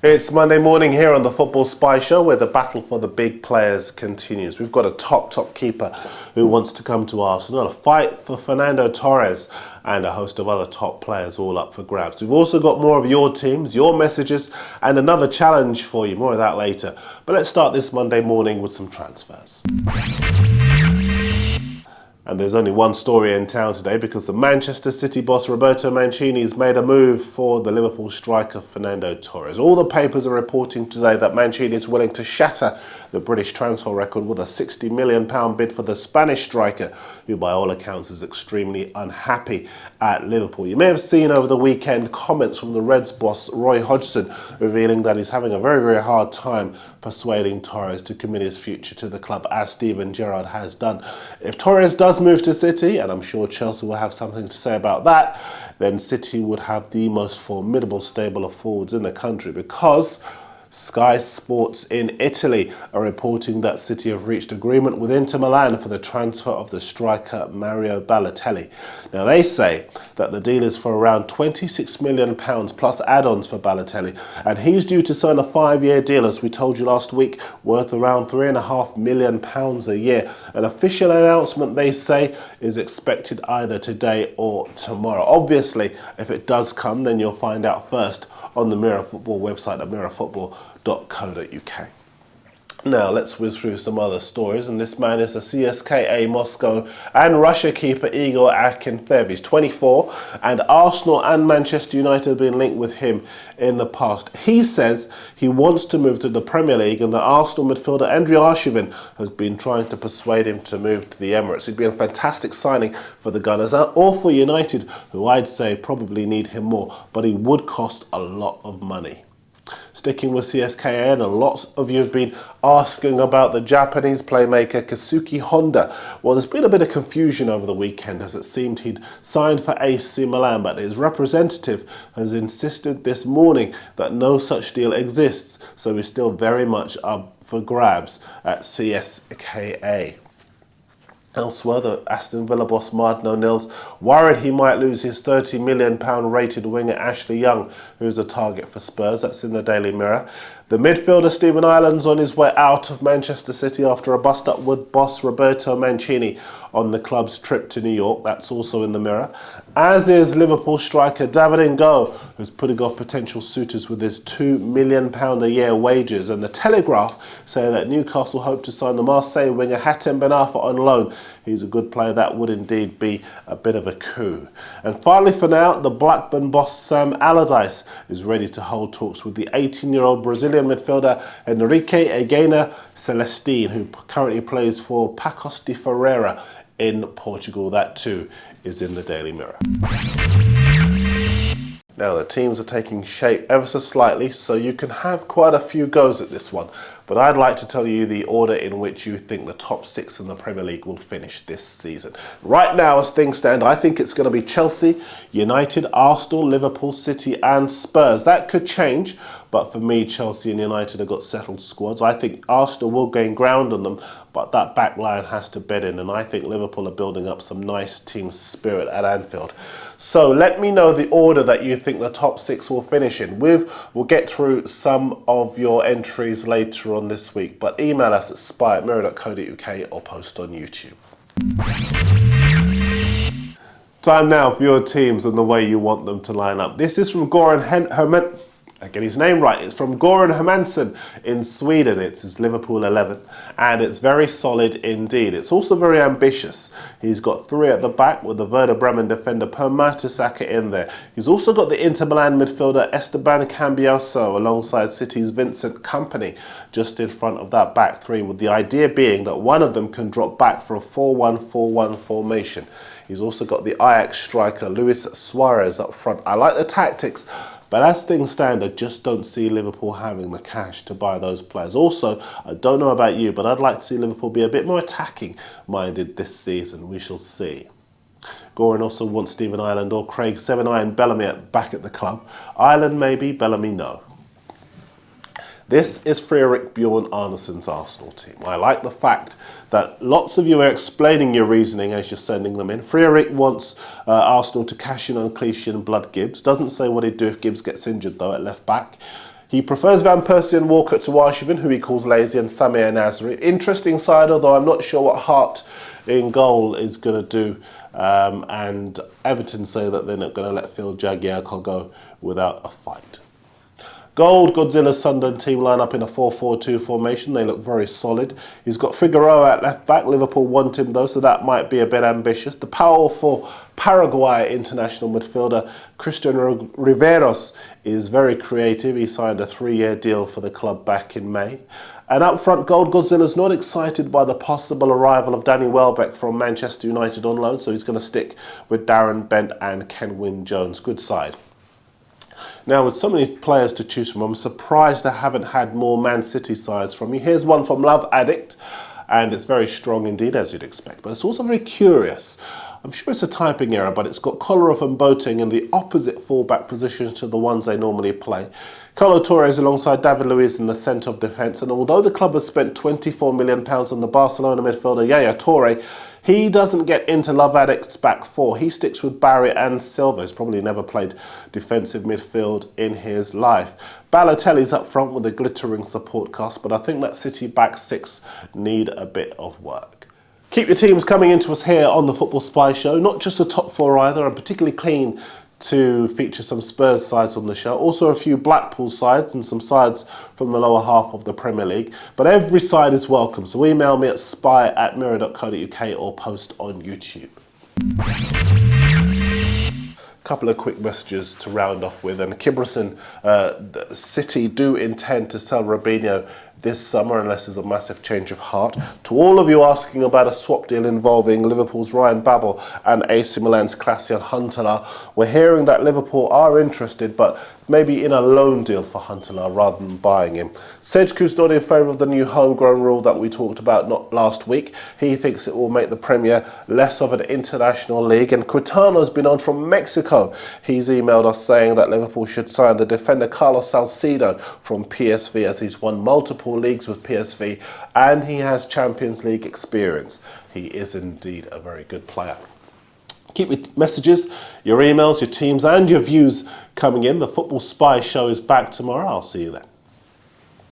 It's Monday morning here on the Football Spy Show, where the battle for the big players continues. We've got a top keeper who wants to come to Arsenal, a fight for Fernando Torres, and a host of other top players all up for grabs. We've also got more of your teams, your messages, and another challenge for you. More of that later. But let's start this Monday morning with some transfers. And there's only one story in town today because the Manchester City boss Roberto Mancini has made a move for the Liverpool striker Fernando Torres. All the papers are reporting today that Mancini is willing to shatter the British transfer record with a £60 million bid for the Spanish striker, who by all accounts is extremely unhappy at Liverpool. You may have seen over the weekend comments from the Reds boss Roy Hodgson revealing that he's having a very hard time persuading Torres to commit his future to the club, as Steven Gerrard has done. If Torres does move to City, and I'm sure Chelsea will have something to say about that, then City would have the most formidable stable of forwards in the country, because Sky Sports in Italy are reporting that City have reached agreement with Inter Milan for the transfer of the striker Mario Balotelli. Now they say that the deal is for around £26 million plus add-ons for Balotelli, and he's due to sign a 5-year deal, as we told you last week, worth around £3.5 million a year. An official announcement, they say, is expected either today or tomorrow. Obviously, if it does come, then you'll find out first on the Mirror Football website at mirrorfootball.co.uk. Now let's whiz through some other stories, and this man is a CSKA Moscow and Russia keeper Igor Akinfev. He's 24, and Arsenal and Manchester United have been linked with him in the past. He says he wants to move to the Premier League, and the Arsenal midfielder Andriy Arshavin has been trying to persuade him to move to the Emirates. It'd be a fantastic signing for the Gunners, or for United, who I'd say probably need him more, but he would cost a lot of money. Sticking with CSKA, and lots of you have been asking about the Japanese playmaker Keisuke Honda. Well, there's been a bit of confusion over the weekend, as it seemed he'd signed for AC Milan, but his representative has insisted this morning that no such deal exists, so he's still very much up for grabs at CSKA. Elsewhere, the Aston Villa boss Martin O'Neill's worried he might lose his £30 million rated winger Ashley Young, who's a target for Spurs. That's in the Daily Mirror. The midfielder Stephen Ireland's on his way out of Manchester City after a bust-up with boss Roberto Mancini on the club's trip to New York. That's also in the Mirror. As is Liverpool striker David Ngo, who's putting off potential suitors with his £2 million a year wages. And the Telegraph say that Newcastle hope to sign the Marseille winger Hatem Ben Arfa on loan. He's a good player. That would indeed be a bit of a coup. And finally, for now, the Blackburn boss Sam Allardyce is ready to hold talks with the 18-year-old Brazilian midfielder Henrique Egena Celestine, who currently plays for Paços de Ferreira in Portugal. That too is in the Daily Mirror. Now the teams are taking shape ever so slightly, so you can have quite a few goes at this one. But I'd like to tell you the order in which you think the top 6 in the Premier League will finish this season. Right now, as things stand, I think it's going to be Chelsea, United, Arsenal, Liverpool, City and Spurs. That could change, but for me, Chelsea and United have got settled squads. I think Arsenal will gain ground on them, but that back line has to bed in, and I think Liverpool are building up some nice team spirit at Anfield. So let me know the order that you think the top 6 will finish in. We'll get through some of your entries later on this week, but email us at spy@mirror.co.uk or post on YouTube. Time now for your teams and the way you want them to line up. This is from Goran Herman. I get his name right. It's from Goran Hermansson in Sweden. It's his Liverpool 11, and it's very solid indeed. It's also very ambitious. He's got 3 at the back with the Werder Bremen defender Per Mertesacker in there. He's also got the Inter Milan midfielder Esteban Cambioso alongside City's Vincent Kompany just in front of that back 3, with the idea being that one of them can drop back for a 4-1-4-1 formation. He's also got the Ajax striker Luis Suarez up front. I like the tactics, but as things stand, I just don't see Liverpool having the cash to buy those players. Also, I don't know about you, but I'd like to see Liverpool be a bit more attacking-minded this season. We shall see. Goran also wants Stephen Ireland or Craig Seven-Iron Bellamy back at the club. Ireland maybe, Bellamy no. This is Fredrik Bjorn Arneson's Arsenal team. I like the fact that lots of you are explaining your reasoning as you're sending them in. Fredrik wants Arsenal to cash in on Clichy and Blood Gibbs. Doesn't say what he'd do if Gibbs gets injured though at left back. He prefers Van Persie and Walcott to Arshavin, who he calls lazy, and Samir Nasri. Interesting side, although I'm not sure what Hart in goal is going to do. And Everton say that they're not going to let Phil Jagielka go without a fight. Gold Godzilla's Sunderland team line up in a 4-4-2 formation. They look very solid. He's got Figueroa at left back. Liverpool want him though, so that might be a bit ambitious. The powerful Paraguay international midfielder Christian Riveros is very creative. He signed a 3-year deal for the club back in May. And up front, Gold Godzilla's not excited by the possible arrival of Danny Welbeck from Manchester United on loan, so he's going to stick with Darren Bent and Kenwyne Jones. Good side. Now, with so many players to choose from, I'm surprised I haven't had more Man City sides from you. Here's one from Love Addict, and it's very strong indeed, as you'd expect, but it's also very curious. I'm sure it's a typing error, but it's got Kolarov and Boateng in the opposite fullback positions to the ones they normally play. Carlo Torres alongside David Luiz in the centre of defence, and although the club has spent £24 million on the Barcelona midfielder Yaya Toure, he doesn't get into Love Addict's back four. He sticks with Barry and Silva. He's probably never played defensive midfield in his life. Balotelli's up front with a glittering support cast, but I think that City back six need a bit of work. Keep your teams coming into us here on the Football Spy Show. Not just the top four either. I'm particularly keen to feature some Spurs sides on the show. Also a few Blackpool sides and some sides from the lower half of the Premier League. But every side is welcome. So email me at spy@mirror.co.uk or post on YouTube. Couple of quick messages to round off with. And Kibrason, City do intend to sell Robinho this summer unless there's a massive change of heart. To all of you asking about a swap deal involving Liverpool's Ryan Babel and AC Milan's Klaas-Jan Huntelaar, we're hearing that Liverpool are interested, but maybe in a loan deal for Huntelaar rather than buying him. Sejku's not in favour of the new homegrown rule that we talked about not last week. He thinks it will make the Premier less of an international league. And Quintano's been on from Mexico. He's emailed us saying that Liverpool should sign the defender Carlos Salcido from PSV, as he's won multiple leagues with PSV and he has Champions League experience. He is indeed a very good player. Keep your messages, your emails, your teams and your views coming in. The Football Spy Show is back tomorrow. I'll see you then.